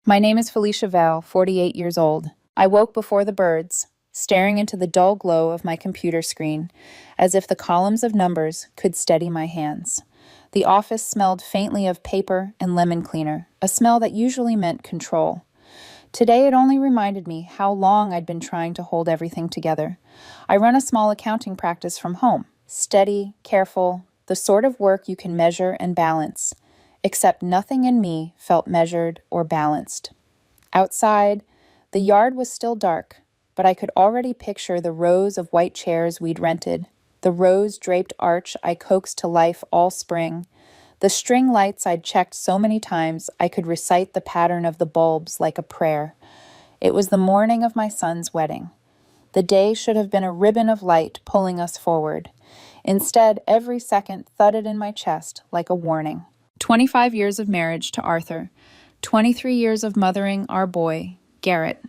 My name is Felicia Val, 48 years old. I woke before the birds, staring into the dull glow of my computer screen, as if the columns of numbers could steady my hands. The office smelled faintly of paper and lemon cleaner, a smell that usually meant control. Today it only reminded me how long I'd been trying to hold everything together. I run a small accounting practice from home. Steady, careful, the sort of work you can measure and balance. Except nothing in me felt measured or balanced. Outside, the yard was still dark, but I could already picture the rows of white chairs we'd rented, the rose-draped arch I coaxed to life all spring, the string lights I'd checked so many times I could recite the pattern of the bulbs like a prayer. It was the morning of my son's wedding. The day should have been a ribbon of light pulling us forward. Instead, every second thudded in my chest like a warning. 25 years of marriage to Arthur. 23 years of mothering our boy, Garrett.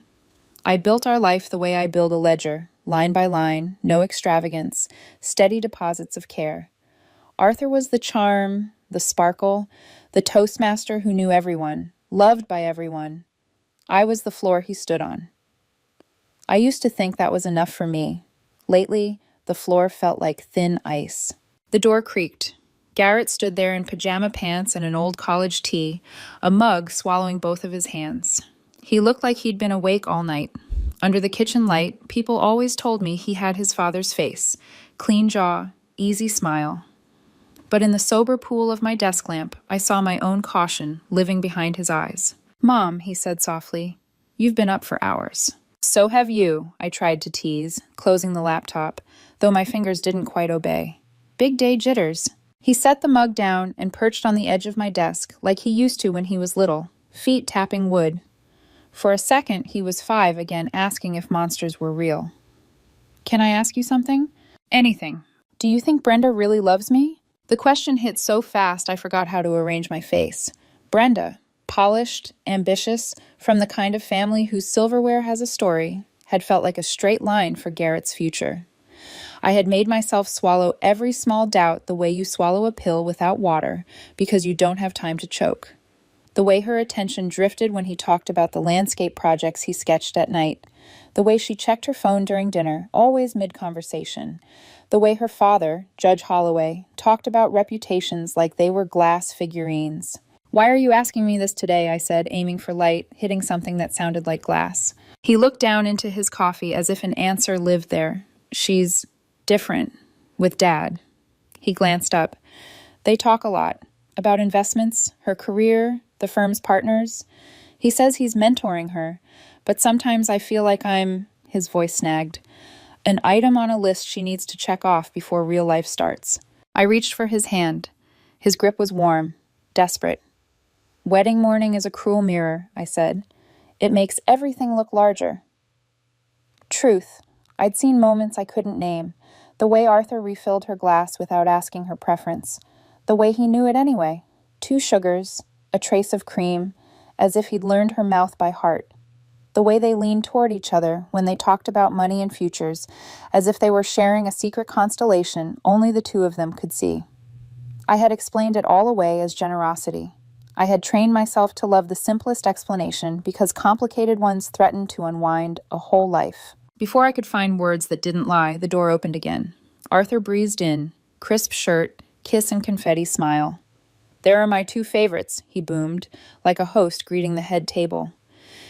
I built our life the way I build a ledger, line by line, no extravagance, steady deposits of care. Arthur was the charm, the sparkle, the toastmaster who knew everyone, loved by everyone. I was the floor he stood on. I used to think that was enough for me. Lately, the floor felt like thin ice. The door creaked. Garrett stood there in pajama pants and an old college tee, a mug swallowing both of his hands. He looked like he'd been awake all night. Under the kitchen light, people always told me he had his father's face, clean jaw, easy smile. But in the sober pool of my desk lamp, I saw my own caution living behind his eyes. "Mom," he said softly, "you've been up for hours." "So have you," I tried to tease, closing the laptop, though my fingers didn't quite obey. Big day jitters. He set the mug down and perched on the edge of my desk like he used to when he was little, feet tapping wood. For a second, he was 5 again, asking if monsters were real. "Can I ask you something?" "Anything." "Do you think Brenda really loves me?" The question hit so fast I forgot how to arrange my face. Brenda, polished, ambitious, from the kind of family whose silverware has a story, had felt like a straight line for Garrett's future. I had made myself swallow every small doubt the way you swallow a pill without water because you don't have time to choke. The way her attention drifted when he talked about the landscape projects he sketched at night. The way she checked her phone during dinner, always mid-conversation. The way her father, Judge Holloway, talked about reputations like they were glass figurines. "Why are you asking me this today?" I said, aiming for light, hitting something that sounded like glass. He looked down into his coffee as if an answer lived there. "She's different with Dad." He glanced up. "They talk a lot. About investments, her career, the firm's partners. He says he's mentoring her, but sometimes I feel like I'm," his voice snagged, "an item on a list she needs to check off before real life starts." I reached for his hand. His grip was warm, desperate. "Wedding morning is a cruel mirror," I said. "It makes everything look larger." Truth. I'd seen moments I couldn't name. The way Arthur refilled her glass without asking her preference. The way he knew it anyway. 2 sugars, a trace of cream, as if he'd learned her mouth by heart. The way they leaned toward each other when they talked about money and futures, as if they were sharing a secret constellation only the 2 of them could see. I had explained it all away as generosity. I had trained myself to love the simplest explanation because complicated ones threatened to unwind a whole life. Before I could find words that didn't lie, the door opened again. Arthur breezed in, crisp shirt, kiss and confetti smile. "There are my 2 favorites," he boomed, like a host greeting the head table.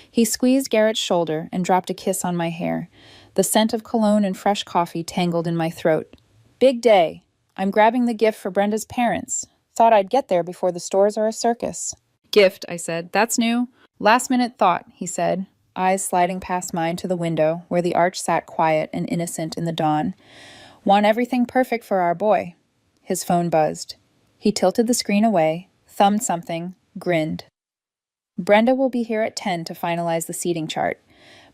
He squeezed Garrett's shoulder and dropped a kiss on my hair. The scent of cologne and fresh coffee tangled in my throat. "Big day. I'm grabbing the gift for Brenda's parents. Thought I'd get there before the stores are a circus." "Gift," I said. "That's new." "Last minute thought," he said, eyes sliding past mine to the window, where the arch sat quiet and innocent in the dawn. "Want everything perfect for our boy." His phone buzzed. He tilted the screen away, thumbed something, grinned. "Brenda will be here at 10 to finalize the seating chart.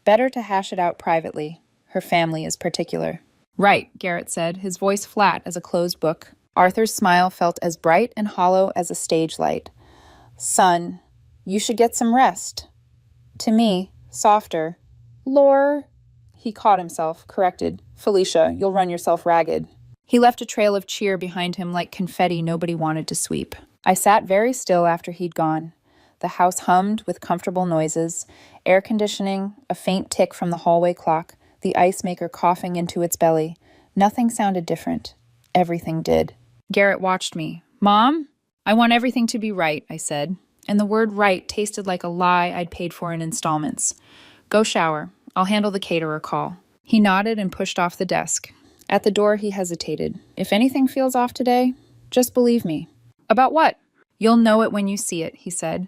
Better to hash it out privately. Her family is particular." "Right," Garrett said, his voice flat as a closed book. Arthur's smile felt as bright and hollow as a stage light. "Son, you should get some rest." To me, softer. "Lore." He caught himself, corrected. "Felicia, you'll run yourself ragged." He left a trail of cheer behind him like confetti nobody wanted to sweep. I sat very still after he'd gone. The house hummed with comfortable noises, air conditioning, a faint tick from the hallway clock, the ice maker coughing into its belly. Nothing sounded different. Everything did. Garrett watched me. "Mom? I want everything to be right," I said, and the word right tasted like a lie I'd paid for in installments. "Go shower. I'll handle the caterer call." He nodded and pushed off the desk. At the door, he hesitated. "If anything feels off today, just believe me." "About what?" "You'll know it when you see it," he said,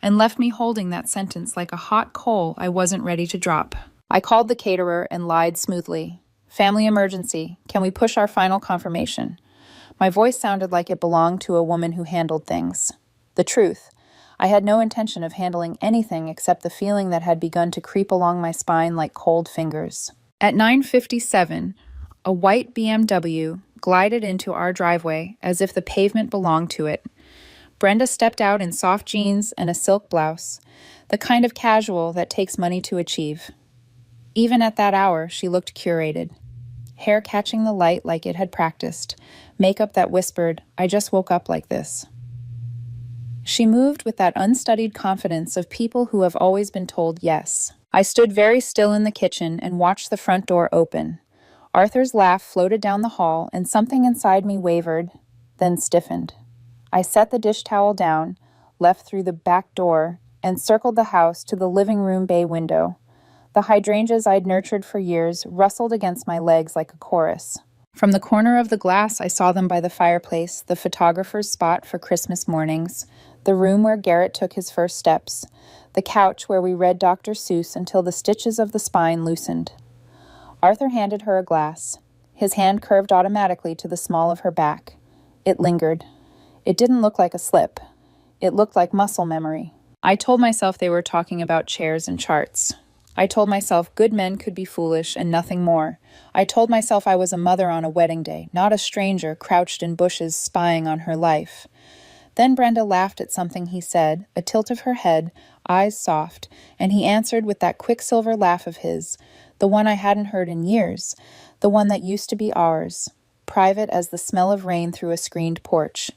and left me holding that sentence like a hot coal I wasn't ready to drop. I called the caterer and lied smoothly. "Family emergency. Can we push our final confirmation?" My voice sounded like it belonged to a woman who handled things. The truth, I had no intention of handling anything except the feeling that had begun to creep along my spine like cold fingers. At 9:57, a white BMW glided into our driveway as if the pavement belonged to it. Brenda stepped out in soft jeans and a silk blouse, the kind of casual that takes money to achieve. Even at that hour, she looked curated. Hair catching the light like it had practiced, makeup that whispered, "I just woke up like this." She moved with that unstudied confidence of people who have always been told yes. I stood very still in the kitchen and watched the front door open. Arthur's laugh floated down the hall, and something inside me wavered, then stiffened. I set the dish towel down, left through the back door, and circled the house to the living room bay window. The hydrangeas I'd nurtured for years rustled against my legs like a chorus. From the corner of the glass, I saw them by the fireplace, the photographer's spot for Christmas mornings, the room where Garrett took his first steps, the couch where we read Dr. Seuss until the stitches of the spine loosened. Arthur handed her a glass. His hand curved automatically to the small of her back. It lingered. It didn't look like a slip. It looked like muscle memory. I told myself they were talking about chairs and charts. I told myself good men could be foolish and nothing more. I told myself I was a mother on a wedding day, not a stranger crouched in bushes spying on her life. Then Brenda laughed at something he said, a tilt of her head, eyes soft, and he answered with that quicksilver laugh of his, the one I hadn't heard in years, the one that used to be ours, private as the smell of rain through a screened porch.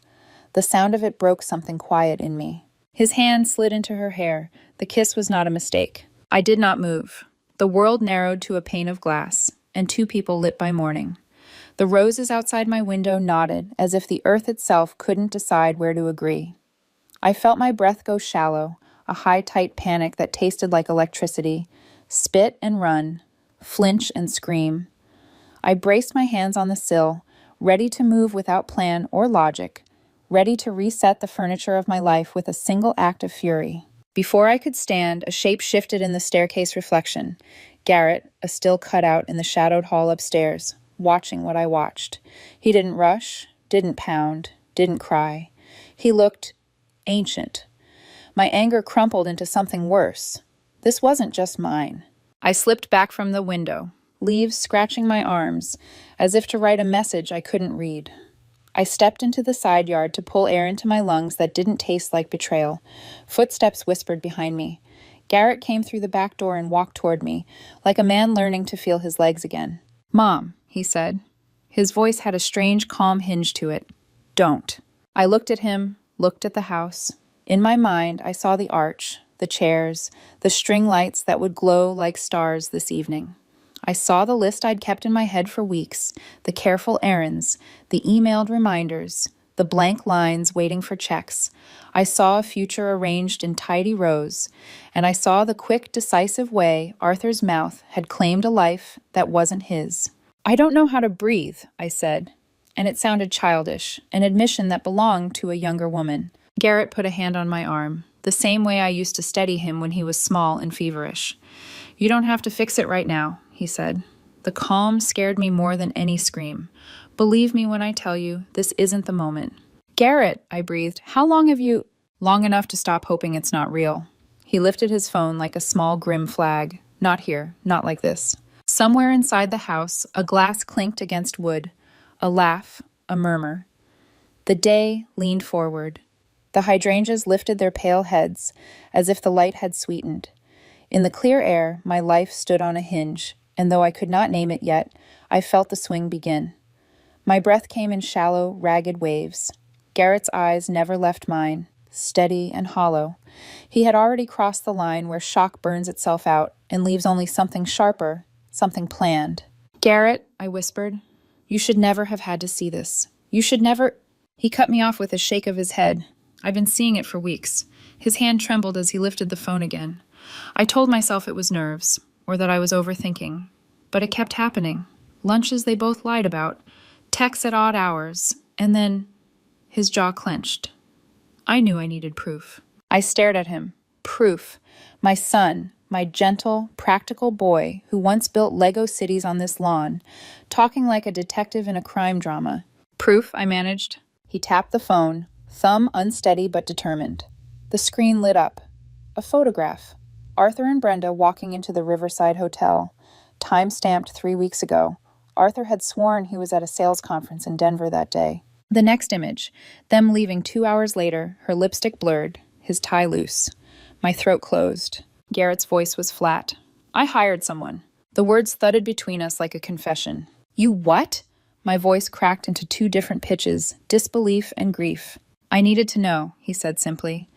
The sound of it broke something quiet in me. His hand slid into her hair. The kiss was not a mistake. I did not move. The world narrowed to a pane of glass, and two people lit by morning. The roses outside my window nodded, as if the earth itself couldn't decide where to agree. I felt my breath go shallow, a high, tight panic that tasted like electricity. Spit and run, flinch and scream. I braced my hands on the sill, ready to move without plan or logic, ready to reset the furniture of my life with a single act of fury. Before I could stand, a shape shifted in the staircase reflection. Garrett, a still cutout in the shadowed hall upstairs, watching what I watched. He didn't rush, didn't pound, didn't cry. He looked ancient. My anger crumpled into something worse. This wasn't just mine. I slipped back from the window, leaves scratching my arms, as if to write a message I couldn't read. I stepped into the side yard to pull air into my lungs that didn't taste like betrayal. Footsteps whispered behind me. Garrett came through the back door and walked toward me, like a man learning to feel his legs again. "Mom," he said. His voice had a strange, calm hinge to it. "Don't." I looked at him, looked at the house. In my mind, I saw the arch, the chairs, the string lights that would glow like stars this evening. I saw the list I'd kept in my head for weeks, the careful errands, the emailed reminders, the blank lines waiting for checks. I saw a future arranged in tidy rows, and I saw the quick, decisive way Arthur's mouth had claimed a life that wasn't his. "I don't know how to breathe," I said, and it sounded childish, an admission that belonged to a younger woman. Garrett put a hand on my arm, the same way I used to steady him when he was small and feverish. "You don't have to fix it right now," he said. The calm scared me more than any scream. "Believe me when I tell you, this isn't the moment." "Garrett," I breathed, "how long have you—" "Long enough to stop hoping it's not real." He lifted his phone like a small grim flag. "Not here, not like this." Somewhere inside the house, a glass clinked against wood. A laugh, a murmur. The day leaned forward. The hydrangeas lifted their pale heads, as if the light had sweetened. In the clear air, my life stood on a hinge, and though I could not name it yet, I felt the swing begin. My breath came in shallow, ragged waves. Garrett's eyes never left mine. steady and hollow. He had already crossed the line where shock burns itself out and leaves only something sharper, something planned. "Garrett," I whispered, "you should never have had to see this. You should never—" He cut me off with a shake of his head. I've been seeing it for weeks. His hand trembled as he lifted the phone again. I told myself it was nerves, or that I was overthinking. But it kept happening. Lunches they both lied about, texts at odd hours, and then his jaw clenched. I knew I needed proof. I stared at him. Proof. My son, my gentle, practical boy who once built Lego cities on this lawn, talking like a detective in a crime drama. "Proof," I managed. He tapped the phone, thumb unsteady but determined. The screen lit up. A photograph. Arthur and Brenda walking into the Riverside Hotel. Time-stamped 3 weeks ago. Arthur had sworn he was at a sales conference in Denver that day. The next image, them leaving 2 hours later, her lipstick blurred, his tie loose. My throat closed. Garrett's voice was flat. "I hired someone." The words thudded between us like a confession. "You what?" My voice cracked into 2 different pitches, disbelief and grief. "I needed to know," he said simply.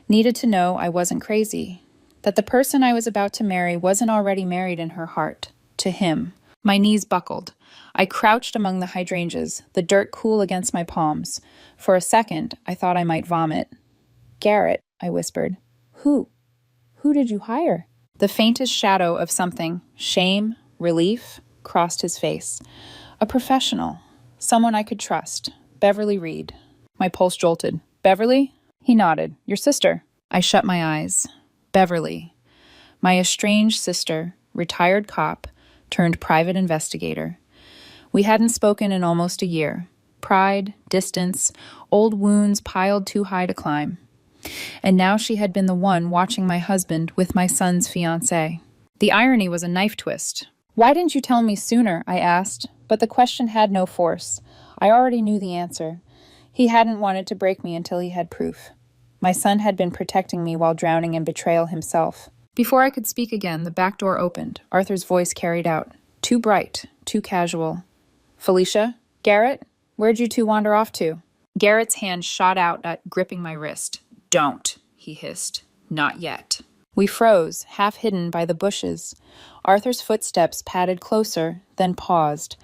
Needed to know I wasn't crazy. That the person I was about to marry wasn't already married in her heart. To him. My knees buckled. I crouched among the hydrangeas, the dirt cool against my palms. For a second, I thought I might vomit. "Garrett," I whispered. Who? Who did you hire?" The faintest shadow of something, shame, relief, crossed his face. A professional. Someone I could trust. Beverly Reed. My pulse jolted. "Beverly?" He nodded. "Your sister." I shut my eyes. Beverly. My estranged sister, retired cop, turned private investigator. We hadn't spoken in almost a year. Pride, distance, old wounds piled too high to climb. And now she had been the one watching my husband with my son's fiancée. The irony was a knife twist. "Why didn't you tell me sooner?" I asked, but the question had no force. I already knew the answer. He hadn't wanted to break me until he had proof. My son had been protecting me while drowning in betrayal himself. Before I could speak again, the back door opened. Arthur's voice carried out. Too bright, too casual. "Felicia? Garrett? Where'd you two wander off to?" Garrett's hand shot out at gripping my wrist. "Don't," he hissed. "Not yet." We froze, half hidden by the bushes. Arthur's footsteps padded closer, then paused.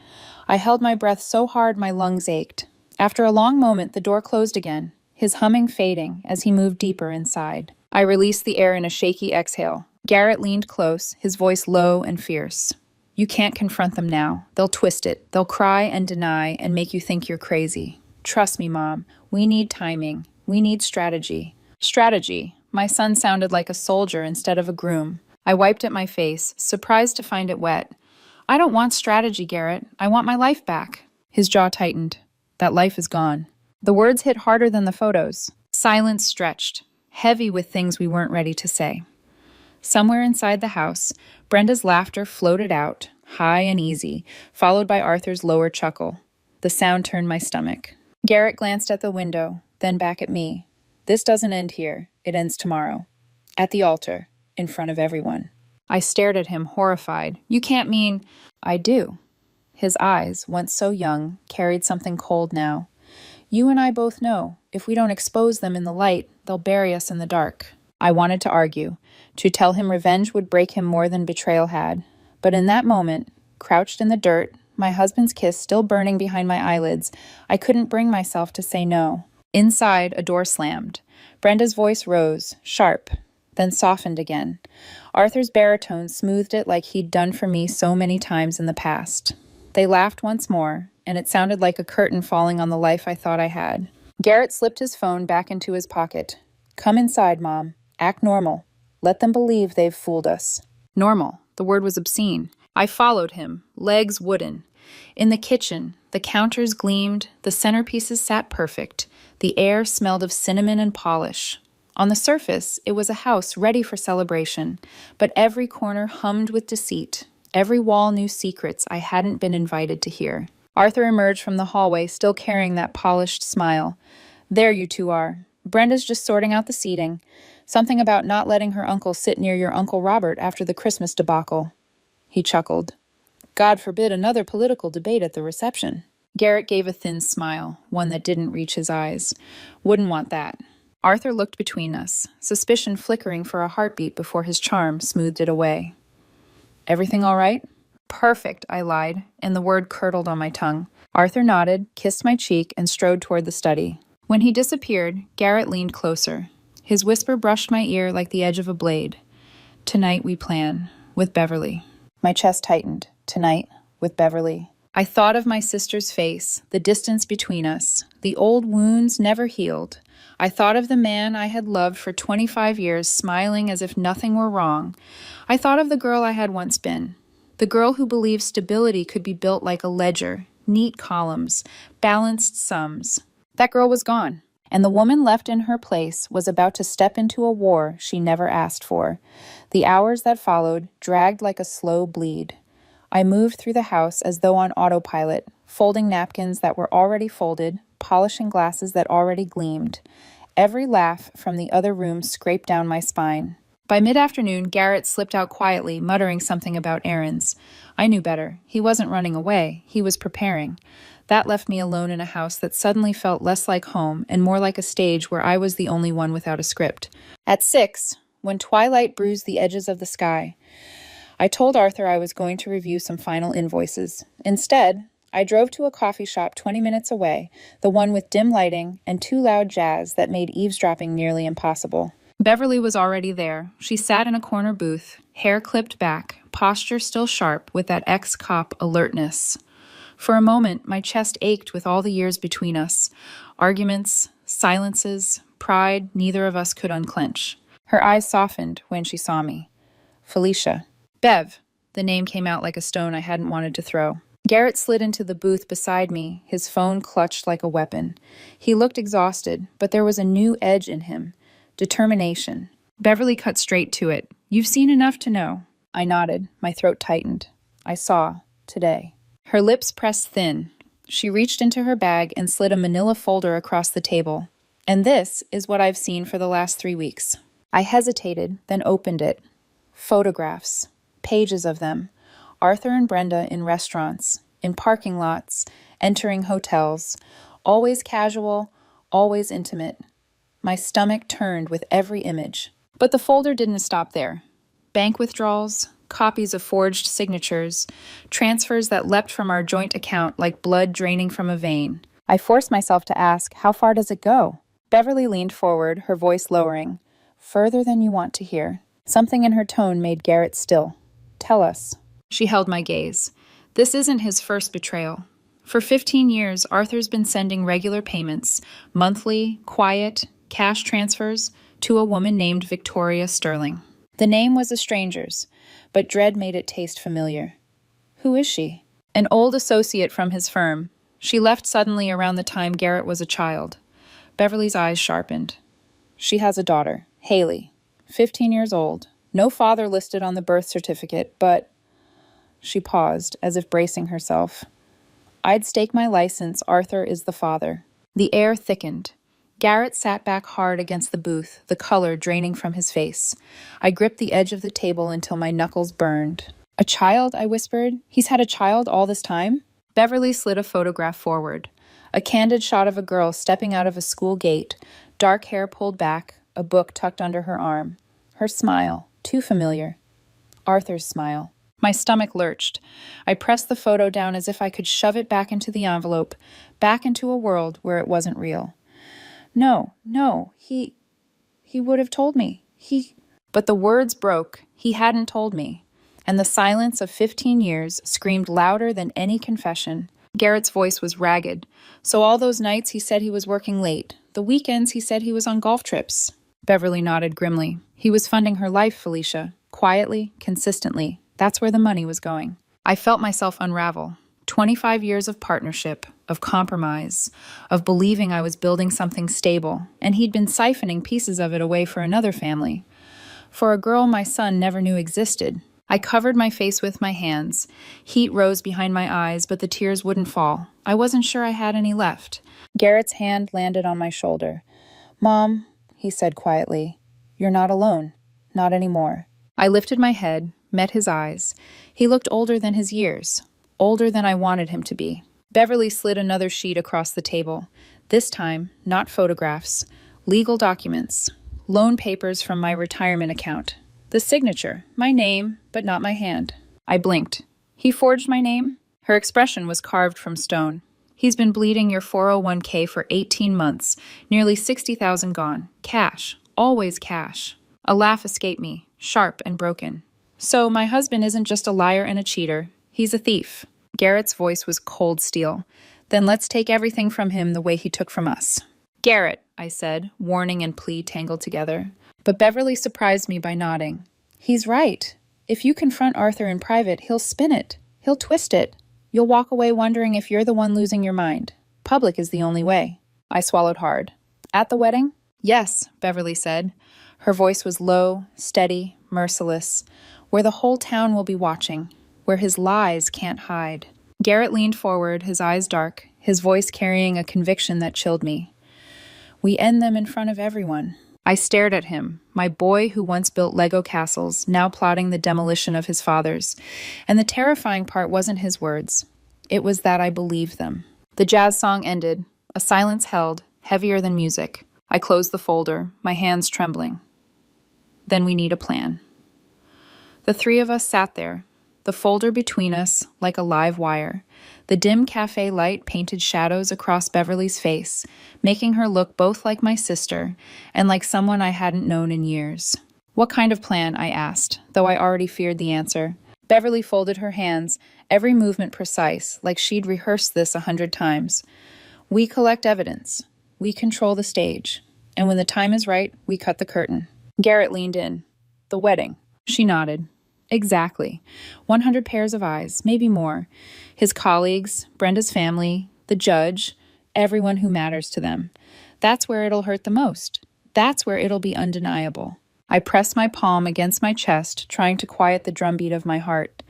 I held my breath so hard my lungs ached. After a long moment, the door closed again, his humming fading as he moved deeper inside. I released the air in a shaky exhale. Garrett leaned close, his voice low and fierce. "You can't confront them now. They'll twist it. They'll cry and deny and make you think you're crazy. Trust me, Mom. We need timing. We need strategy." Strategy. My son sounded like a soldier instead of a groom. I wiped at my face, surprised to find it wet. "I don't want strategy, Garrett. I want my life back." His jaw tightened. "That life is gone." The words hit harder than the photos. Silence stretched, heavy with things we weren't ready to say. Somewhere inside the house, Brenda's laughter floated out, high and easy, followed by Arthur's lower chuckle. The sound turned my stomach. Garrett glanced at the window, then back at me. "This doesn't end here. It ends tomorrow. At the altar, in front of everyone." I stared at him, horrified. "You can't mean—" "I do." His eyes, once so young, carried something cold now. "You and I both know, if we don't expose them in the light, they'll bury us in the dark." I wanted to argue, to tell him revenge would break him more than betrayal had. But in that moment, crouched in the dirt, my husband's kiss still burning behind my eyelids, I couldn't bring myself to say no. Inside, a door slammed. Brenda's voice rose, sharp, then softened again. Arthur's baritone smoothed it like he'd done for me so many times in the past. They laughed once more, and it sounded like a curtain falling on the life I thought I had. Garrett slipped his phone back into his pocket. "Come inside, Mom. Act normal. Let them believe they've fooled us." Normal. The word was obscene. I followed him, legs wooden. In the kitchen, the counters gleamed, the centerpieces sat perfect. The air smelled of cinnamon and polish. On the surface, it was a house ready for celebration, but every corner hummed with deceit. Every wall knew secrets I hadn't been invited to hear. Arthur emerged from the hallway, still carrying that polished smile. "There you two are. Brenda's just sorting out the seating. Something about not letting her uncle sit near your Uncle Robert after the Christmas debacle." He chuckled. "God forbid another political debate at the reception." Garrett gave a thin smile, one that didn't reach his eyes. "Wouldn't want that." Arthur looked between us, suspicion flickering for a heartbeat before his charm smoothed it away. Everything all right? Perfect, I lied, and the word curdled on my tongue. Arthur nodded, kissed my cheek, and strode toward the study. When he disappeared, Garrett leaned closer. His whisper brushed my ear like the edge of a blade. Tonight we plan, with Beverly. My chest tightened. Tonight, with Beverly. I thought of my sister's face, the distance between us, the old wounds never healed. I thought of the man I had loved for 25 years smiling as if nothing were wrong. I thought of the girl I had once been, the girl who believed stability could be built like a ledger, neat columns, balanced sums. That girl was gone, and the woman left in her place was about to step into a war she never asked for. The hours that followed dragged like a slow bleed. I moved through the house as though on autopilot, folding napkins that were already folded, polishing glasses that already gleamed. Every laugh from the other room scraped down my spine. By mid-afternoon, Garrett slipped out quietly, muttering something about errands. I knew better. He wasn't running away. He was preparing. That left me alone in a house that suddenly felt less like home and more like a stage where I was the only one without a script. At 6, when twilight bruised the edges of the sky, I told Arthur I was going to review some final invoices. Instead, I drove to a coffee shop 20 minutes away, the one with dim lighting and too loud jazz that made eavesdropping nearly impossible. Beverly was already there. She sat in a corner booth, hair clipped back, posture still sharp with that ex-cop alertness. For a moment, my chest ached with all the years between us. Arguments, silences, pride neither of us could unclench. Her eyes softened when she saw me. Felicia. Bev. The name came out like a stone I hadn't wanted to throw. Garrett slid into the booth beside me, his phone clutched like a weapon. He looked exhausted, but there was a new edge in him. Determination. Beverly cut straight to it. You've seen enough to know. I nodded. My throat tightened. I saw. Today. Her lips pressed thin. She reached into her bag and slid a manila folder across the table. And this is what I've seen for the last 3 weeks. I hesitated, then opened it. Photographs. Pages of them. Arthur and Brenda in restaurants, in parking lots, entering hotels. Always casual, always intimate. My stomach turned with every image. But the folder didn't stop there. Bank withdrawals, copies of forged signatures, transfers that leapt from our joint account like blood draining from a vein. I forced myself to ask, how far does it go? Beverly leaned forward, her voice lowering. Further than you want to hear. Something in her tone made Garrett still. Tell us. She held my gaze. This isn't his first betrayal. For 15 years, Arthur's been sending regular payments, monthly, quiet, cash transfers, to a woman named Victoria Sterling. The name was a stranger's, but dread made it taste familiar. Who is she? An old associate from his firm. She left suddenly around the time Garrett was a child. Beverly's eyes sharpened. She has a daughter, Haley, 15 years old. No father listed on the birth certificate, but... She paused, as if bracing herself. I'd stake my license Arthur is the father. The air thickened. Garrett sat back hard against the booth, the color draining from his face. I gripped the edge of the table until my knuckles burned. A child, I whispered. He's had a child all this time? Beverly slid a photograph forward. A candid shot of a girl stepping out of a school gate, dark hair pulled back, a book tucked under her arm. Her smile, too familiar. Arthur's smile. My stomach lurched. I pressed the photo down as if I could shove it back into the envelope, back into a world where it wasn't real. No, he would have told me. But the words broke. He hadn't told me. And the silence of 15 years screamed louder than any confession. Garrett's voice was ragged. So all those nights he said he was working late. The weekends he said he was on golf trips. Beverly nodded grimly. He was funding her life, Felicia. Quietly, consistently. That's where the money was going. I felt myself unravel. 25 years of partnership, of compromise, of believing I was building something stable, and he'd been siphoning pieces of it away for another family. For a girl my son never knew existed. I covered my face with my hands. Heat rose behind my eyes, but the tears wouldn't fall. I wasn't sure I had any left. Garrett's hand landed on my shoulder. Mom, he said quietly, you're not alone. Not anymore. I lifted my head, met his eyes. He looked older than his years. Older than I wanted him to be. Beverly slid another sheet across the table. This time, not photographs. Legal documents, loan papers from my retirement account, the signature, my name, but not my hand. I blinked. He forged my name? Her expression was carved from stone. He's been bleeding your 401k for 18 months, nearly 60,000 gone. Cash, always cash. A laugh escaped me, sharp and broken. So my husband isn't just a liar and a cheater. He's a thief. Garrett's voice was cold steel. Then let's take everything from him the way he took from us. Garrett, I said, warning and plea tangled together. But Beverly surprised me by nodding. He's right. If you confront Arthur in private, he'll spin it. He'll twist it. You'll walk away wondering if you're the one losing your mind. Public is the only way. I swallowed hard. At the wedding? Yes, Beverly said. Her voice was low, steady, merciless. Where the whole town will be watching. Where his lies can't hide. Garrett leaned forward, his eyes dark, his voice carrying a conviction that chilled me. We end them in front of everyone. I stared at him, my boy who once built Lego castles, now plotting the demolition of his father's. And the terrifying part wasn't his words. It was that I believed them. The jazz song ended, a silence held, heavier than music. I closed the folder, my hands trembling. Then we need a plan. The three of us sat there, the folder between us like a live wire. The dim cafe light painted shadows across Beverly's face, making her look both like my sister and like someone I hadn't known in years. What kind of plan? I asked, though I already feared the answer. Beverly folded her hands, every movement precise, like she'd rehearsed this 100 times. We collect evidence. We control the stage. And when the time is right, we cut the curtain. Garrett leaned in. The wedding. She nodded. Exactly. 100 pairs of eyes, maybe more. His colleagues, Brenda's family, the judge, everyone who matters to them. That's where it'll hurt the most. That's where it'll be undeniable. I pressed my palm against my chest, trying to quiet the drumbeat of my heart.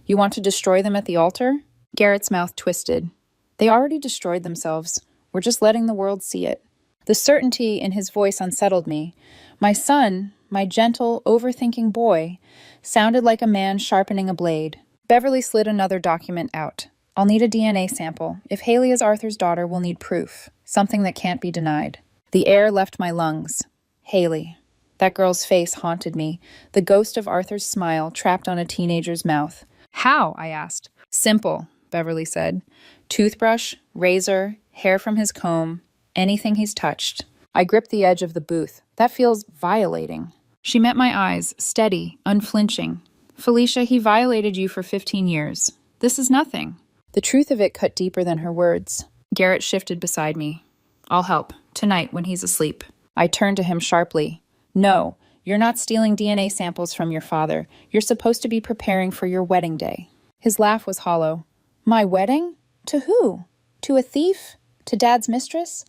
You want to destroy them at the altar? Garrett's mouth twisted. They already destroyed themselves. We're just letting the world see it. The certainty in his voice unsettled me. My son, my gentle, overthinking boy, sounded like a man sharpening a blade. Beverly slid another document out. I'll need a DNA sample. If Haley is Arthur's daughter, we'll need proof. Something that can't be denied. The air left my lungs. Haley. That girl's face haunted me. The ghost of Arthur's smile trapped on a teenager's mouth. How? I asked. Simple, Beverly said. Toothbrush, razor, hair from his comb, anything he's touched. I gripped the edge of the booth. That feels violating. She met my eyes, steady, unflinching. Felicia, he violated you for 15 years. This is nothing. The truth of it cut deeper than her words. Garrett shifted beside me. I'll help. Tonight, when he's asleep. I turned to him sharply. No, you're not stealing DNA samples from your father. You're supposed to be preparing for your wedding day. His laugh was hollow. My wedding? To who? To a thief? To Dad's mistress?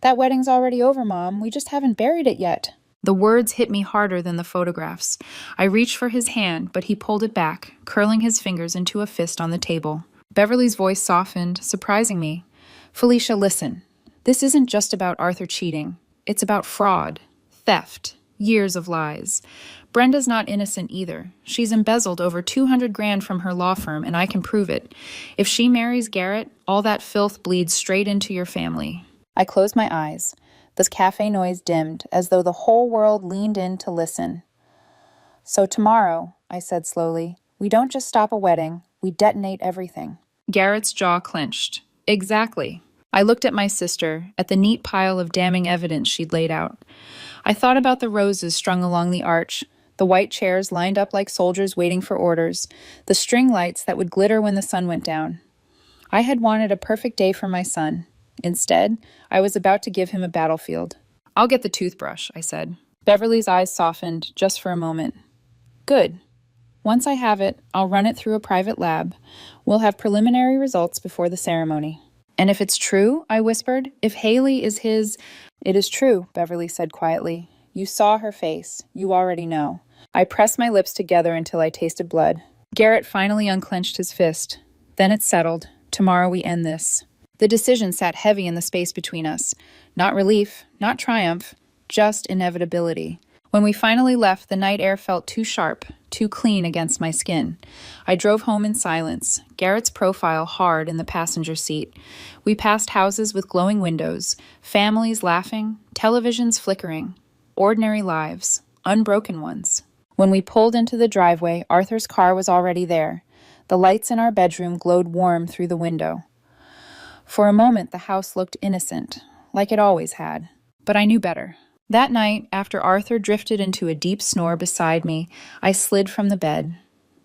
That wedding's already over, Mom. We just haven't buried it yet. The words hit me harder than the photographs. I reached for his hand, but he pulled it back, curling his fingers into a fist on the table. Beverly's voice softened, surprising me. Felicia, listen. This isn't just about Arthur cheating. It's about fraud, theft, years of lies. Brenda's not innocent either. She's embezzled over 200 grand from her law firm, and I can prove it. If she marries Garrett, all that filth bleeds straight into your family. I closed my eyes. The cafe noise dimmed, as though the whole world leaned in to listen. So tomorrow, I said slowly, we don't just stop a wedding, we detonate everything. Garrett's jaw clenched. Exactly. I looked at my sister, at the neat pile of damning evidence she'd laid out. I thought about the roses strung along the arch, the white chairs lined up like soldiers waiting for orders, the string lights that would glitter when the sun went down. I had wanted a perfect day for my son. Instead, I was about to give him a battlefield. I'll get the toothbrush, I said. Beverly's eyes softened, just for a moment. Good. Once I have it, I'll run it through a private lab. We'll have preliminary results before the ceremony. And if it's true, I whispered, if Haley is his... It is true, Beverly said quietly. You saw her face. You already know. I pressed my lips together until I tasted blood. Garrett finally unclenched his fist. Then it settled. Tomorrow we end this. The decision sat heavy in the space between us. Not relief, not triumph, just inevitability. When we finally left, the night air felt too sharp, too clean against my skin. I drove home in silence, Garrett's profile hard in the passenger seat. We passed houses with glowing windows, families laughing, televisions flickering. Ordinary lives, unbroken ones. When we pulled into the driveway, Arthur's car was already there. The lights in our bedroom glowed warm through the window. For a moment, the house looked innocent, like it always had. But I knew better. That night, after Arthur drifted into a deep snore beside me, I slid from the bed.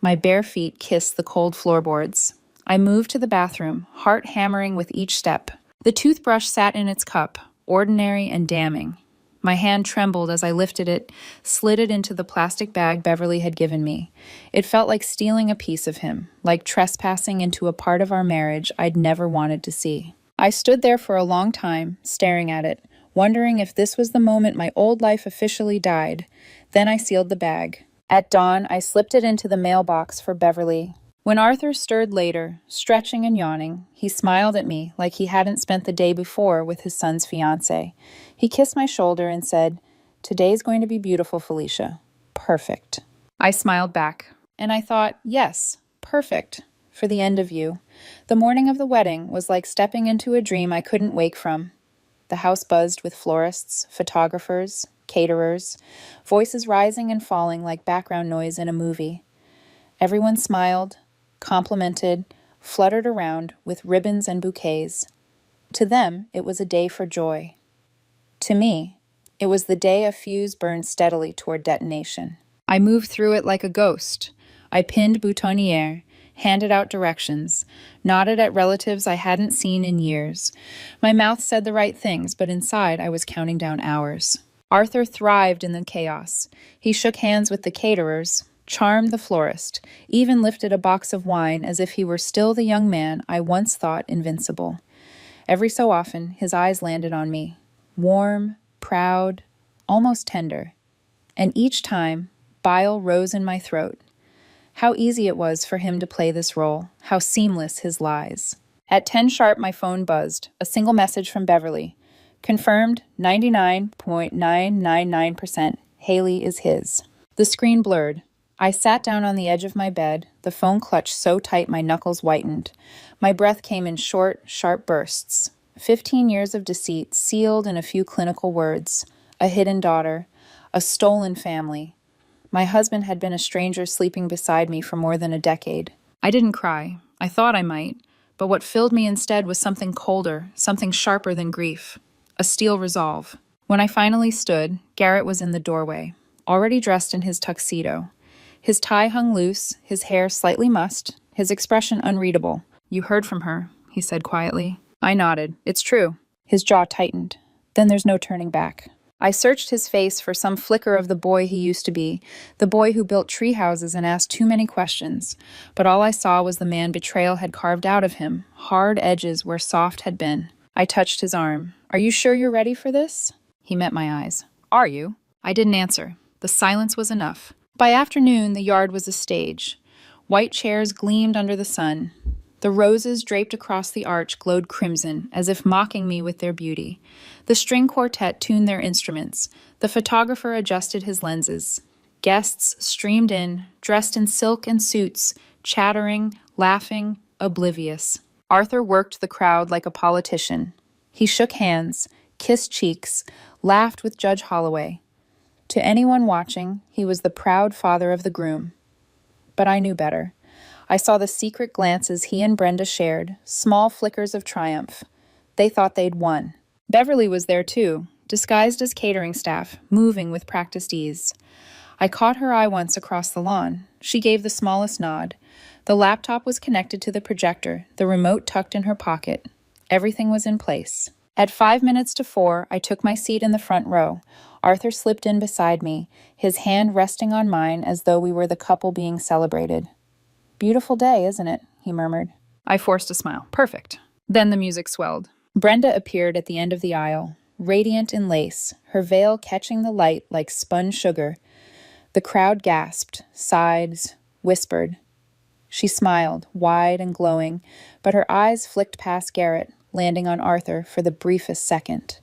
My bare feet kissed the cold floorboards. I moved to the bathroom, heart hammering with each step. The toothbrush sat in its cup, ordinary and damning. My hand trembled as I lifted it, slid it into the plastic bag Beverly had given me. It felt like stealing a piece of him, like trespassing into a part of our marriage I'd never wanted to see. I stood there for a long time, staring at it, wondering if this was the moment my old life officially died. Then I sealed the bag. At dawn, I slipped it into the mailbox for Beverly. When Arthur stirred later, stretching and yawning, he smiled at me like he hadn't spent the day before with his son's fiancée. He kissed my shoulder and said, "Today's going to be beautiful, Felicia. Perfect." I smiled back, and I thought, yes, perfect, for the end of you. The morning of the wedding was like stepping into a dream I couldn't wake from. The house buzzed with florists, photographers, caterers, voices rising and falling like background noise in a movie. Everyone smiled, complimented, fluttered around with ribbons and bouquets. To them, it was a day for joy. To me, it was the day a fuse burned steadily toward detonation. I moved through it like a ghost. I pinned boutonniere, handed out directions, nodded at relatives I hadn't seen in years. My mouth said the right things, but inside I was counting down hours. Arthur thrived in the chaos. He shook hands with the caterers, charmed the florist, even lifted a box of wine as if he were still the young man I once thought invincible. Every so often, his eyes landed on me, warm, proud, almost tender. And each time, bile rose in my throat. How easy it was for him to play this role, how seamless his lies. At 10 sharp, my phone buzzed, a single message from Beverly. Confirmed 99.999%. Haley is his. The screen blurred. I sat down on the edge of my bed, the phone clutched so tight my knuckles whitened. My breath came in short, sharp bursts. 15 years of deceit sealed in a few clinical words. A hidden daughter. A stolen family. My husband had been a stranger sleeping beside me for more than a decade. I didn't cry. I thought I might. But what filled me instead was something colder, something sharper than grief. A steel resolve. When I finally stood, Garrett was in the doorway, already dressed in his tuxedo. His tie hung loose, his hair slightly mussed, his expression unreadable. "You heard from her," he said quietly. I nodded. "It's true." His jaw tightened. "Then there's no turning back." I searched his face for some flicker of the boy he used to be, the boy who built tree houses and asked too many questions. But all I saw was the man betrayal had carved out of him, hard edges where soft had been. I touched his arm. "Are you sure you're ready for this?" He met my eyes. "Are you?" I didn't answer. The silence was enough. By afternoon, the yard was a stage. White chairs gleamed under the sun. The roses draped across the arch glowed crimson, as if mocking me with their beauty. The string quartet tuned their instruments. The photographer adjusted his lenses. Guests streamed in, dressed in silk and suits, chattering, laughing, oblivious. Arthur worked the crowd like a politician. He shook hands, kissed cheeks, laughed with Judge Holloway. To anyone watching, he was the proud father of the groom. But I knew better. I saw the secret glances he and Brenda shared, small flickers of triumph. They thought they'd won. Beverly was there too, disguised as catering staff, moving with practiced ease. I caught her eye once across the lawn. She gave the smallest nod. The laptop was connected to the projector, the remote tucked in her pocket. Everything was in place. At 5 minutes to 4, I took my seat in the front row. Arthur slipped in beside me, his hand resting on mine as though we were the couple being celebrated. "Beautiful day, isn't it?" he murmured. I forced a smile. "Perfect." Then the music swelled. Brenda appeared at the end of the aisle, radiant in lace, her veil catching the light like spun sugar. The crowd gasped, sighed, whispered. She smiled, wide and glowing, but her eyes flicked past Garrett, landing on Arthur for the briefest second.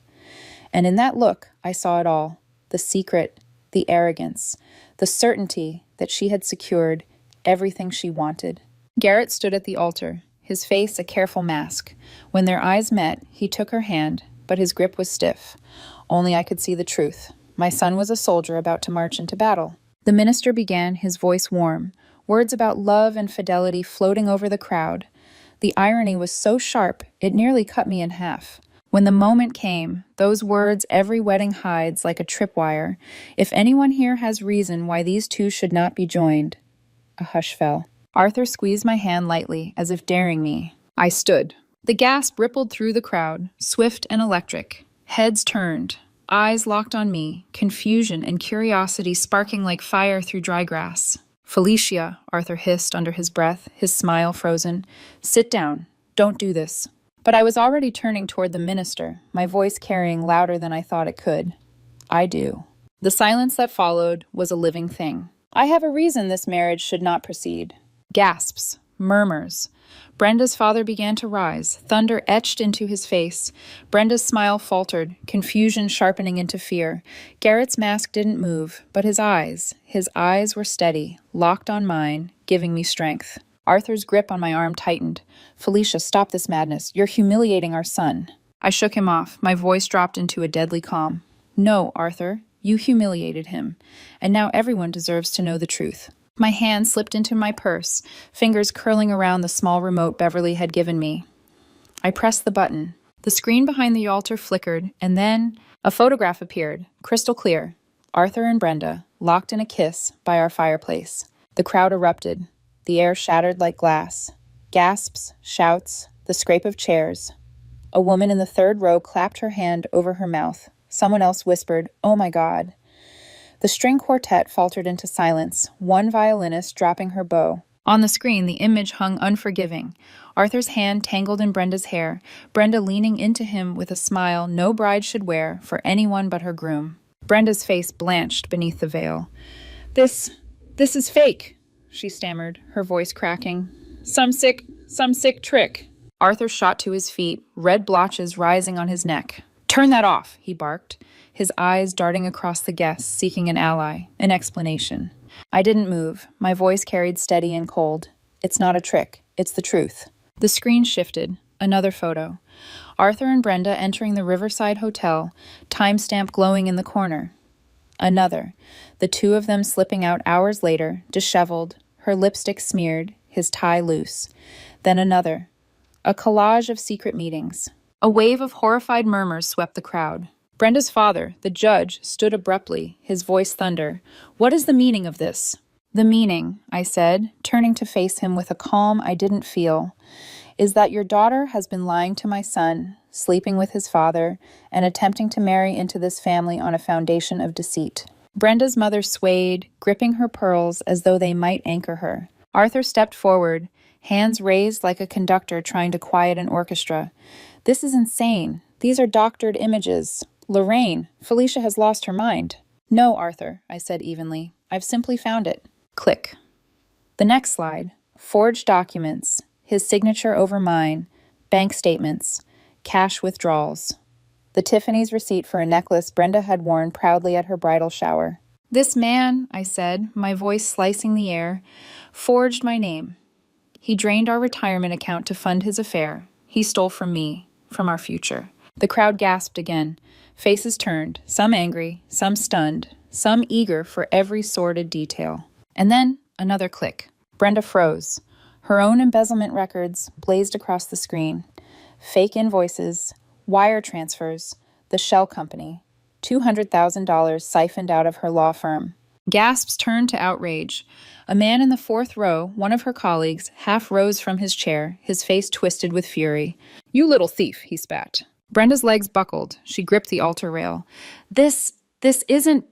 And in that look, I saw it all. The secret, the arrogance, the certainty that she had secured everything she wanted. Garrett stood at the altar, his face a careful mask. When their eyes met, he took her hand, but his grip was stiff. Only I could see the truth. My son was a soldier about to march into battle. The minister began, his voice warm, words about love and fidelity floating over the crowd. The irony was so sharp, it nearly cut me in half. When the moment came, those words every wedding hides like a tripwire. If anyone here has reason why these two should not be joined. A hush fell. Arthur squeezed my hand lightly, as if daring me. I stood. The gasp rippled through the crowd, swift and electric. Heads turned, eyes locked on me, confusion and curiosity sparking like fire through dry grass. Felicia, Arthur hissed under his breath, his smile frozen. Sit down. Don't do this. But I was already turning toward the minister, my voice carrying louder than I thought it could. I do. The silence that followed was a living thing. I have a reason this marriage should not proceed. Gasps, murmurs. Brenda's father began to rise, thunder etched into his face. Brenda's smile faltered, confusion sharpening into fear. Garrett's mask didn't move, but his eyes were steady, locked on mine, giving me strength. Arthur's grip on my arm tightened. Felicia, stop this madness. You're humiliating our son. I shook him off. My voice dropped into a deadly calm. No, Arthur, you humiliated him. And now everyone deserves to know the truth. My hand slipped into my purse, fingers curling around the small remote Beverly had given me. I pressed the button. The screen behind the altar flickered, and then a photograph appeared, crystal clear. Arthur and Brenda, locked in a kiss by our fireplace. The crowd erupted. The air shattered like glass. Gasps, shouts, the scrape of chairs. A woman in the third row clapped her hand over her mouth. Someone else whispered, "Oh my God." The string quartet faltered into silence, one violinist dropping her bow. On the screen, the image hung unforgiving. Arthur's hand tangled in Brenda's hair, Brenda leaning into him with a smile no bride should wear for anyone but her groom. Brenda's face blanched beneath the veil. This is fake," she stammered, her voice cracking. Some sick trick." Arthur shot to his feet, red blotches rising on his neck. "Turn that off," he barked, his eyes darting across the guests, seeking an ally, an explanation. I didn't move. My voice carried steady and cold. "It's not a trick. It's the truth." The screen shifted. Another photo. Arthur and Brenda entering the Riverside Hotel, timestamp glowing in the corner. Another. The two of them slipping out hours later, disheveled, her lipstick smeared, his tie loose. Then another. A collage of secret meetings. A wave of horrified murmurs swept the crowd. Brenda's father, the judge, stood abruptly, his voice thunder. "What is the meaning of this?" "The meaning," I said, turning to face him with a calm I didn't feel, "is that your daughter has been lying to my son, sleeping with his father, and attempting to marry into this family on a foundation of deceit." Brenda's mother swayed, gripping her pearls as though they might anchor her. Arthur stepped forward, hands raised like a conductor trying to quiet an orchestra. "This is insane. These are doctored images. Lorraine, Felicia has lost her mind." "No, Arthur," I said evenly. "I've simply found it." Click. The next slide. Forged documents, his signature over mine, bank statements, cash withdrawals. The Tiffany's receipt for a necklace Brenda had worn proudly at her bridal shower. "This man," I said, my voice slicing the air, "forged my name. He drained our retirement account to fund his affair. He stole from me, from our future." The crowd gasped again. Faces turned, some angry, some stunned, some eager for every sordid detail. And then another click. Brenda froze. Her own embezzlement records blazed across the screen. Fake invoices, wire transfers, the shell company, $200,000 siphoned out of her law firm. Gasps turned to outrage. A man in the fourth row, one of her colleagues, half rose from his chair, his face twisted with fury. "You little thief," he spat. Brenda's legs buckled. She gripped the altar rail. This isn't..."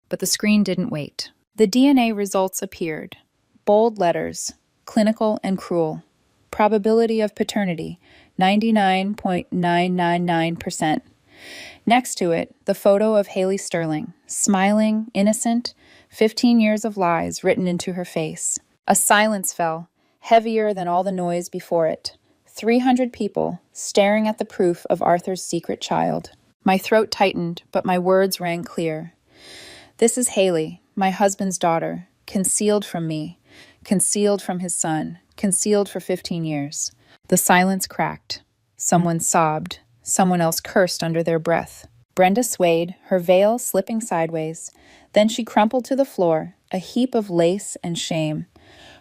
But the screen didn't wait. The DNA results appeared. Bold letters, clinical and cruel. Probability of paternity, 99.999%. Next to it, the photo of Haley Sterling, smiling, innocent, 15 years of lies written into her face. A silence fell, heavier than all the noise before it. 300 people staring at the proof of Arthur's secret child. My throat tightened, but my words rang clear. This is Haley, my husband's daughter, concealed from me, concealed from his son, concealed for 15 years. The silence cracked. Someone sobbed. Someone else cursed under their breath. Brenda swayed, her veil slipping sideways. Then she crumpled to the floor, a heap of lace and shame.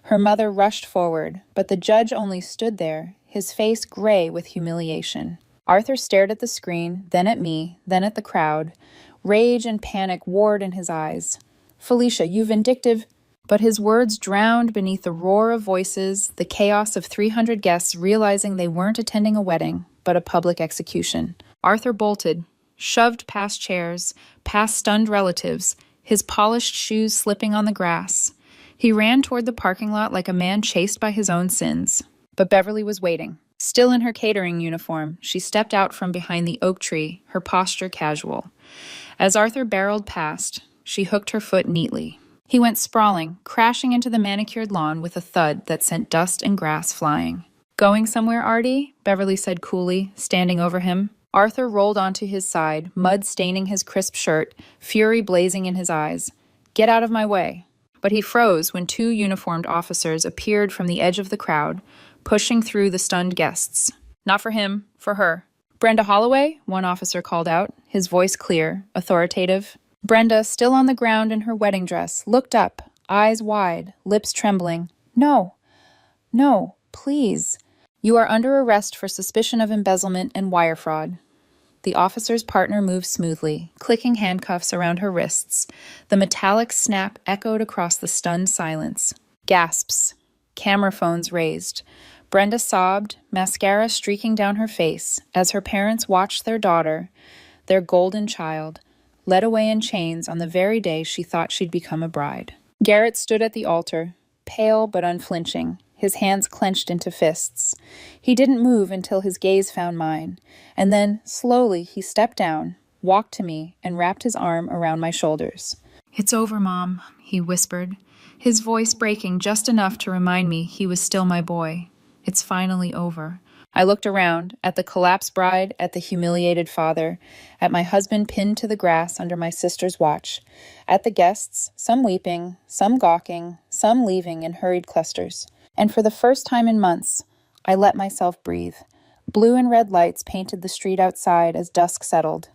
Her mother rushed forward, but the judge only stood there, his face gray with humiliation. Arthur stared at the screen, then at me, then at the crowd. Rage and panic warred in his eyes. "Felicia, you vindictive—" But his words drowned beneath the roar of voices, the chaos of 300 guests realizing they weren't attending a wedding, but a public execution. Arthur bolted, shoved past chairs, past stunned relatives, his polished shoes slipping on the grass. He ran toward the parking lot like a man chased by his own sins. But Beverly was waiting. Still in her catering uniform, she stepped out from behind the oak tree, her posture casual. As Arthur barreled past, she hooked her foot neatly. He went sprawling, crashing into the manicured lawn with a thud that sent dust and grass flying. "Going somewhere, Artie?" Beverly said coolly, standing over him. Arthur rolled onto his side, mud staining his crisp shirt, fury blazing in his eyes. "Get out of my way." But he froze when two uniformed officers appeared from the edge of the crowd, pushing through the stunned guests. "Not for him, for her." "Brenda Holloway?" one officer called out, his voice clear, authoritative. Brenda, still on the ground in her wedding dress, looked up, eyes wide, lips trembling. "No, no, please. You are under arrest for suspicion of embezzlement and wire fraud." The officer's partner moved smoothly, clicking handcuffs around her wrists. The metallic snap echoed across the stunned silence. Gasps. Camera phones raised. Brenda sobbed, mascara streaking down her face, as her parents watched their daughter, their golden child, led away in chains on the very day she thought she'd become a bride. Garrett stood at the altar, pale but unflinching, his hands clenched into fists. He didn't move until his gaze found mine, and then, slowly, he stepped down, walked to me, and wrapped his arm around my shoulders. "It's over, Mom," he whispered, his voice breaking just enough to remind me he was still my boy. "It's finally over." I looked around, at the collapsed bride, at the humiliated father, at my husband pinned to the grass under my sister's watch, at the guests, some weeping, some gawking, some leaving in hurried clusters. And for the first time in months, I let myself breathe. Blue and red lights painted the street outside as dusk settled.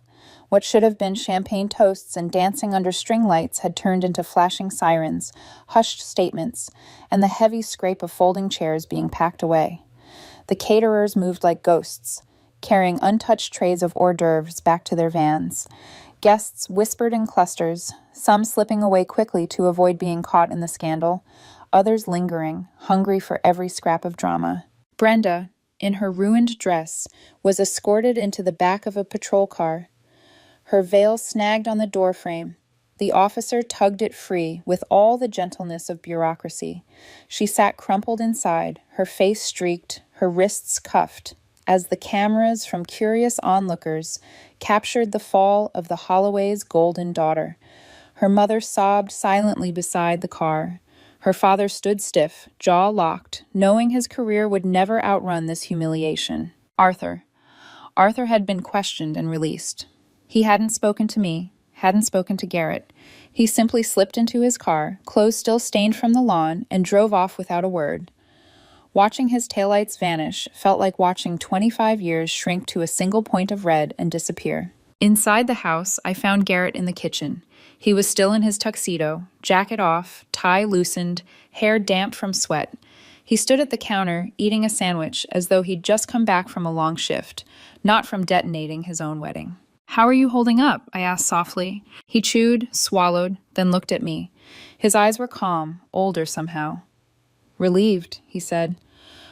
What should have been champagne toasts and dancing under string lights had turned into flashing sirens, hushed statements, and the heavy scrape of folding chairs being packed away. The caterers moved like ghosts, carrying untouched trays of hors d'oeuvres back to their vans. Guests whispered in clusters, some slipping away quickly to avoid being caught in the scandal, others lingering, hungry for every scrap of drama. Brenda, in her ruined dress, was escorted into the back of a patrol car. Her veil snagged on the doorframe. The officer tugged it free with all the gentleness of bureaucracy. She sat crumpled inside, her face streaked, her wrists cuffed, as the cameras from curious onlookers captured the fall of the Holloway's golden daughter. Her mother sobbed silently beside the car. Her father stood stiff, jaw locked, knowing his career would never outrun this humiliation. Arthur had been questioned and released. He hadn't spoken to me, hadn't spoken to Garrett. He simply slipped into his car, clothes still stained from the lawn, and drove off without a word. Watching his taillights vanish felt like watching 25 years shrink to a single point of red and disappear. Inside the house, I found Garrett in the kitchen. He was still in his tuxedo, jacket off, tie loosened, hair damp from sweat. He stood at the counter, eating a sandwich as though he'd just come back from a long shift, not from detonating his own wedding. "How are you holding up?" I asked softly. He chewed, swallowed, then looked at me. His eyes were calm, older somehow. "Relieved," he said.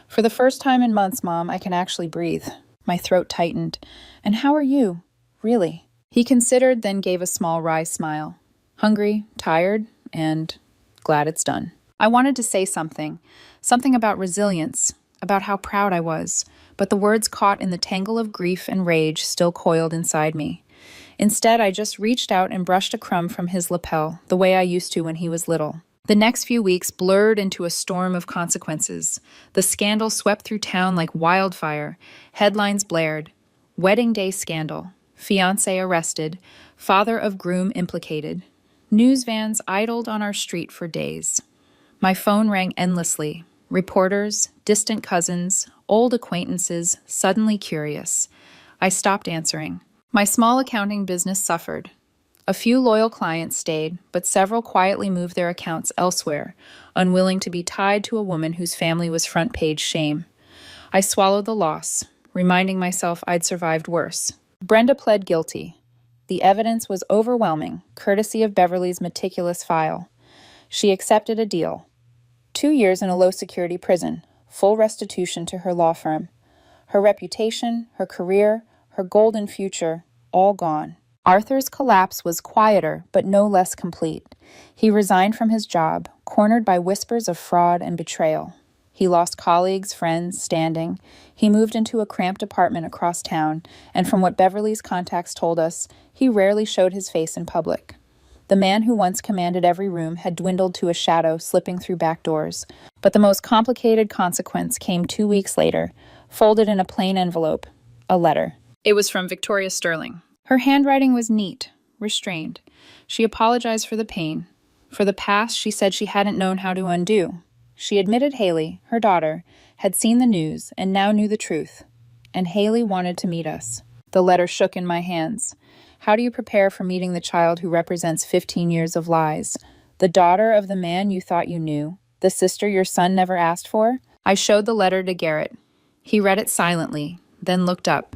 "For the first time in months, Mom, I can actually breathe." My throat tightened. "And how are you? Really?" He considered, then gave a small wry smile. "Hungry, tired, and glad it's done." I wanted to say something about resilience, about how proud I was, but the words caught in the tangle of grief and rage still coiled inside me. Instead, I just reached out and brushed a crumb from his lapel, the way I used to when he was little. The next few weeks blurred into a storm of consequences. The scandal swept through town like wildfire. Headlines blared. Wedding day scandal. Fiancee arrested. Father of groom implicated. News vans idled on our street for days. My phone rang endlessly. Reporters, distant cousins, old acquaintances, suddenly curious. I stopped answering. My small accounting business suffered. A few loyal clients stayed, but several quietly moved their accounts elsewhere, unwilling to be tied to a woman whose family was front page shame. I swallowed the loss, reminding myself I'd survived worse. Brenda pled guilty. The evidence was overwhelming, courtesy of Beverly's meticulous file. She accepted a deal. 2 years in a low-security prison, full restitution to her law firm. Her reputation, her career, her golden future, all gone. Arthur's collapse was quieter, but no less complete. He resigned from his job, cornered by whispers of fraud and betrayal. He lost colleagues, friends, standing. He moved into a cramped apartment across town, and from what Beverly's contacts told us, he rarely showed his face in public. The man who once commanded every room had dwindled to a shadow slipping through back doors. But the most complicated consequence came 2 weeks later, folded in a plain envelope, a letter. It was from Victoria Sterling. Her handwriting was neat, restrained. She apologized for the pain. For the past she said she hadn't known how to undo. She admitted Haley, her daughter, had seen the news and now knew the truth. And Haley wanted to meet us. The letter shook in my hands. How do you prepare for meeting the child who represents 15 years of lies? The daughter of the man you thought you knew? The sister your son never asked for? I showed the letter to Garrett. He read it silently, then looked up.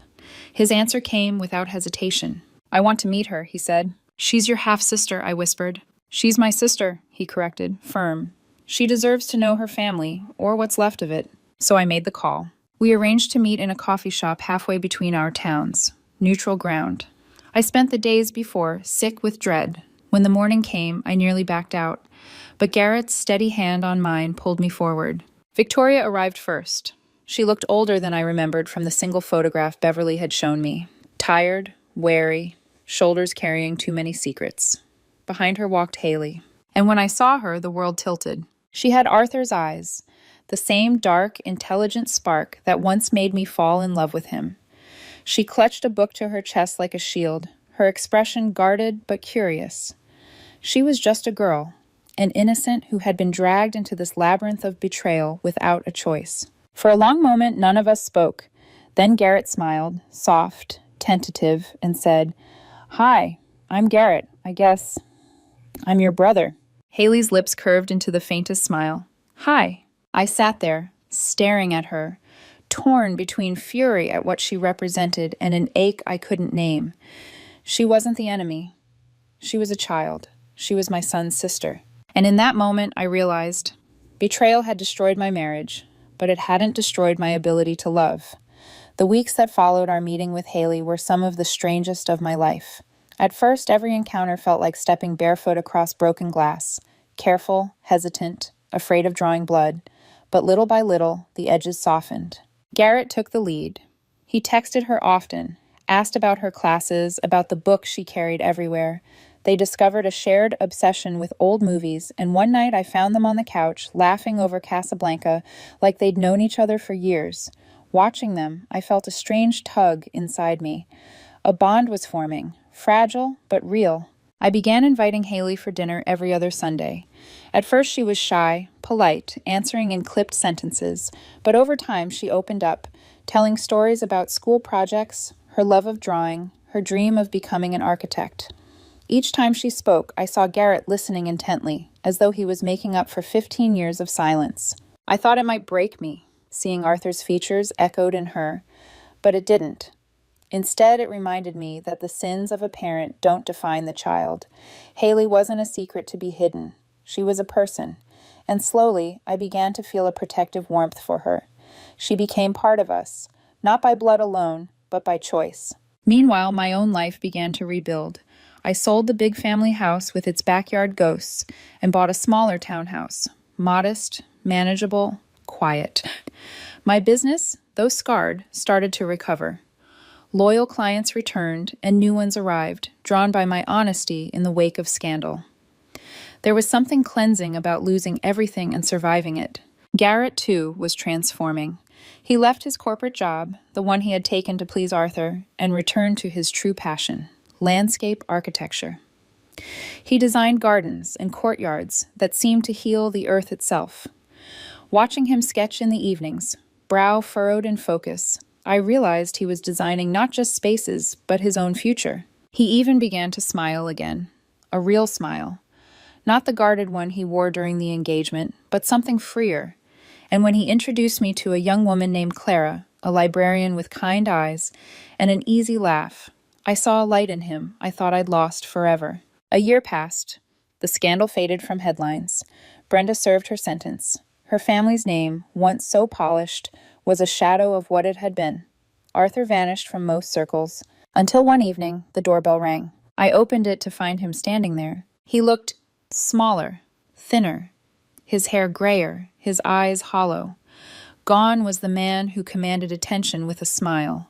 His answer came without hesitation. I want to meet her, he said. She's your half-sister, I whispered. She's my sister, he corrected, firm. She deserves to know her family, or what's left of it. So I made the call. We arranged to meet in a coffee shop halfway between our towns. Neutral ground. I spent the days before sick with dread. When the morning came, I nearly backed out. But Garrett's steady hand on mine pulled me forward. Victoria arrived first. She looked older than I remembered from the single photograph Beverly had shown me. Tired, wary, shoulders carrying too many secrets. Behind her walked Haley. And when I saw her, the world tilted. She had Arthur's eyes, the same dark, intelligent spark that once made me fall in love with him. She clutched a book to her chest like a shield, her expression guarded but curious. She was just a girl, an innocent who had been dragged into this labyrinth of betrayal without a choice. For a long moment, none of us spoke. Then Garrett smiled, soft, tentative, and said, "Hi, I'm Garrett. I guess I'm your brother." Haley's lips curved into the faintest smile. "Hi." I sat there, staring at her, torn between fury at what she represented and an ache I couldn't name. She wasn't the enemy. She was a child. She was my son's sister. And in that moment, I realized betrayal had destroyed my marriage, but it hadn't destroyed my ability to love. The weeks that followed our meeting with Haley were some of the strangest of my life. At first, every encounter felt like stepping barefoot across broken glass, careful, hesitant, afraid of drawing blood. But little by little, the edges softened. Garrett took the lead. He texted her often, asked about her classes, about the books she carried everywhere. They discovered a shared obsession with old movies, and one night I found them on the couch, laughing over Casablanca like they'd known each other for years. Watching them, I felt a strange tug inside me. A bond was forming, fragile but real. I began inviting Haley for dinner every other Sunday. At first she was shy, polite, answering in clipped sentences, but over time she opened up, telling stories about school projects, her love of drawing, her dream of becoming an architect. Each time she spoke, I saw Garrett listening intently, as though he was making up for 15 years of silence. I thought it might break me, seeing Arthur's features echoed in her, but it didn't. Instead, it reminded me that the sins of a parent don't define the child. Haley wasn't a secret to be hidden. She was a person, and slowly I began to feel a protective warmth for her. She became part of us, not by blood alone, but by choice. Meanwhile, my own life began to rebuild. I sold the big family house with its backyard ghosts and bought a smaller townhouse, modest, manageable, quiet. My business, though scarred, started to recover. Loyal clients returned, and new ones arrived, drawn by my honesty in the wake of scandal. There was something cleansing about losing everything and surviving it. Garrett, too, was transforming. He left his corporate job, the one he had taken to please Arthur, and returned to his true passion, landscape architecture. He designed gardens and courtyards that seemed to heal the earth itself. Watching him sketch in the evenings, brow furrowed in focus, I realized he was designing not just spaces, but his own future. He even began to smile again. A real smile. Not the guarded one he wore during the engagement, but something freer. And when he introduced me to a young woman named Clara, a librarian with kind eyes and an easy laugh, I saw a light in him I thought I'd lost forever. A year passed. The scandal faded from headlines. Brenda served her sentence. Her family's name, once so polished, was a shadow of what it had been. Arthur vanished from most circles, until one evening the doorbell rang. I opened it to find him standing there. He looked smaller, thinner, his hair grayer, his eyes hollow. Gone was the man who commanded attention with a smile.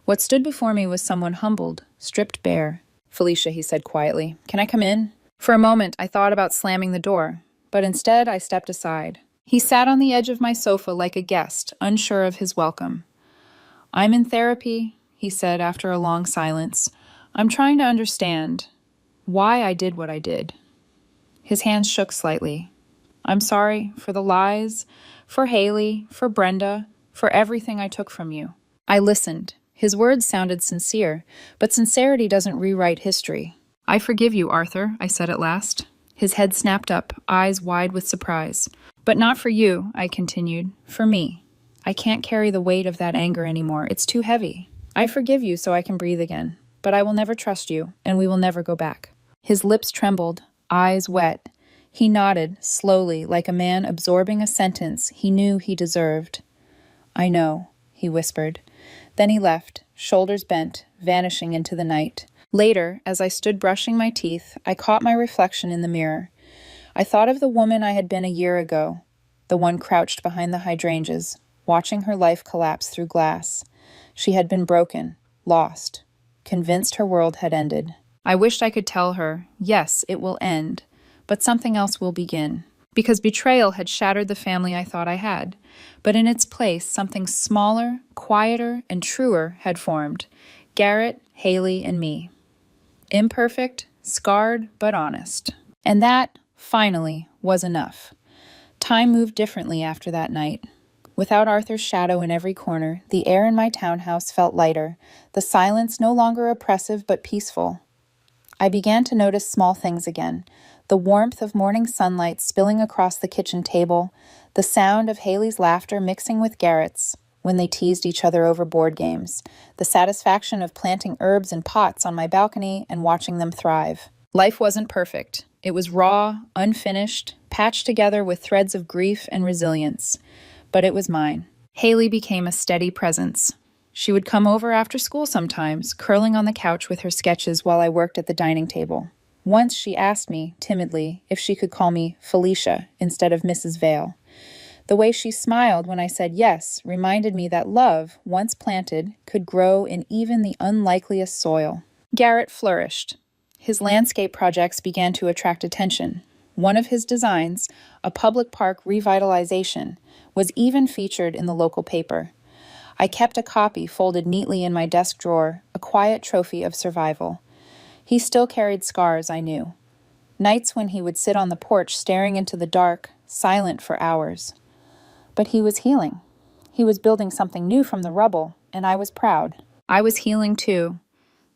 What stood before me was someone humbled, stripped bare. "Felicia," he said quietly, "can I come in?" For a moment I thought about slamming the door, but instead I stepped aside. He sat on the edge of my sofa like a guest, unsure of his welcome. "I'm in therapy," he said after a long silence. "I'm trying to understand why I did what I did." His hands shook slightly. "I'm sorry for the lies, for Haley, for Brenda, for everything I took from you." I listened. His words sounded sincere, but sincerity doesn't rewrite history. "I forgive you, Arthur," I said at last. His head snapped up, eyes wide with surprise. "But not for you," I continued. "For me. I can't carry the weight of that anger anymore. It's too heavy. I forgive you so I can breathe again. But I will never trust you, and we will never go back." His lips trembled, eyes wet. He nodded, slowly, like a man absorbing a sentence he knew he deserved. "I know," he whispered. Then he left, shoulders bent, vanishing into the night. Later, as I stood brushing my teeth, I caught my reflection in the mirror. I thought of the woman I had been a year ago, the one crouched behind the hydrangeas, watching her life collapse through glass. She had been broken, lost, convinced her world had ended. I wished I could tell her, yes, it will end, but something else will begin. Because betrayal had shattered the family I thought I had. But in its place, something smaller, quieter, and truer had formed. Garrett, Haley, and me. Imperfect, scarred, but honest. And that, finally, was enough. Time moved differently after that night. Without Arthur's shadow in every corner, the air in my townhouse felt lighter, the silence no longer oppressive but peaceful. I began to notice small things again. The warmth of morning sunlight spilling across the kitchen table, the sound of Haley's laughter mixing with Garrett's when they teased each other over board games, the satisfaction of planting herbs in pots on my balcony and watching them thrive. Life wasn't perfect. It was raw, unfinished, patched together with threads of grief and resilience. But it was mine. Haley became a steady presence. She would come over after school sometimes, curling on the couch with her sketches while I worked at the dining table. Once she asked me, timidly, if she could call me Felicia instead of Mrs. Vale. The way she smiled when I said yes reminded me that love, once planted, could grow in even the unlikeliest soil. Garrett flourished. His landscape projects began to attract attention. One of his designs, a public park revitalization, was even featured in the local paper. I kept a copy folded neatly in my desk drawer, a quiet trophy of survival. He still carried scars, I knew. Nights when he would sit on the porch staring into the dark, silent for hours. But he was healing. He was building something new from the rubble, and I was proud. I was healing too.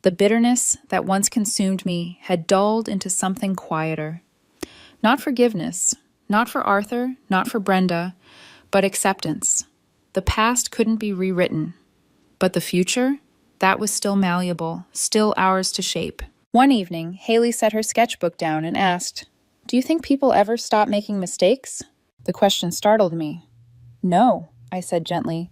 The bitterness that once consumed me had dulled into something quieter. Not forgiveness, not for Arthur, not for Brenda, but acceptance. The past couldn't be rewritten. But the future? That was still malleable, still ours to shape. One evening, Haley set her sketchbook down and asked, "Do you think people ever stop making mistakes?" The question startled me. "No," I said gently,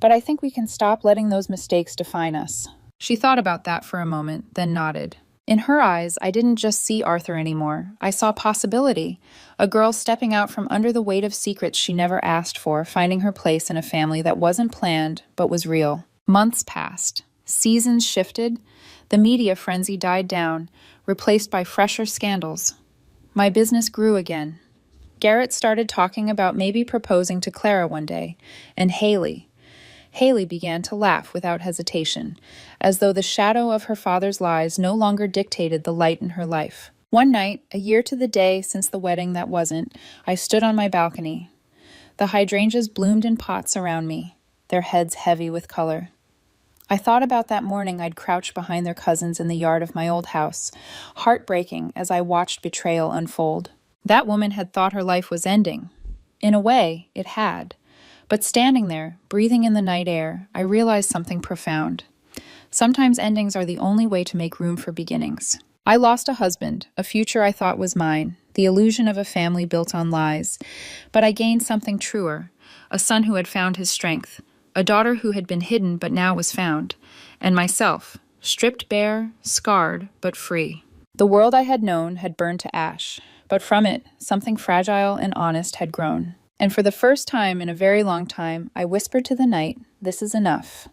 "but I think we can stop letting those mistakes define us." She thought about that for a moment, then nodded. In her eyes, I didn't just see Arthur anymore. I saw possibility. A girl stepping out from under the weight of secrets she never asked for, finding her place in a family that wasn't planned, but was real. Months passed. Seasons shifted. The media frenzy died down, replaced by fresher scandals. My business grew again. Garrett started talking about maybe proposing to Clara one day, and Haley. Haley began to laugh without hesitation, as though the shadow of her father's lies no longer dictated the light in her life. One night, a year to the day since the wedding that wasn't, I stood on my balcony. The hydrangeas bloomed in pots around me, their heads heavy with color. I thought about that morning I'd crouched behind their cousins in the yard of my old house, heartbreaking as I watched betrayal unfold. That woman had thought her life was ending. In a way, it had. But standing there, breathing in the night air, I realized something profound. Sometimes endings are the only way to make room for beginnings. I lost a husband, a future I thought was mine, the illusion of a family built on lies. But I gained something truer, a son who had found his strength, a daughter who had been hidden but now was found, and myself, stripped bare, scarred, but free. The world I had known had burned to ash, but from it, something fragile and honest had grown. And for the first time in a very long time, I whispered to the night, "This is enough."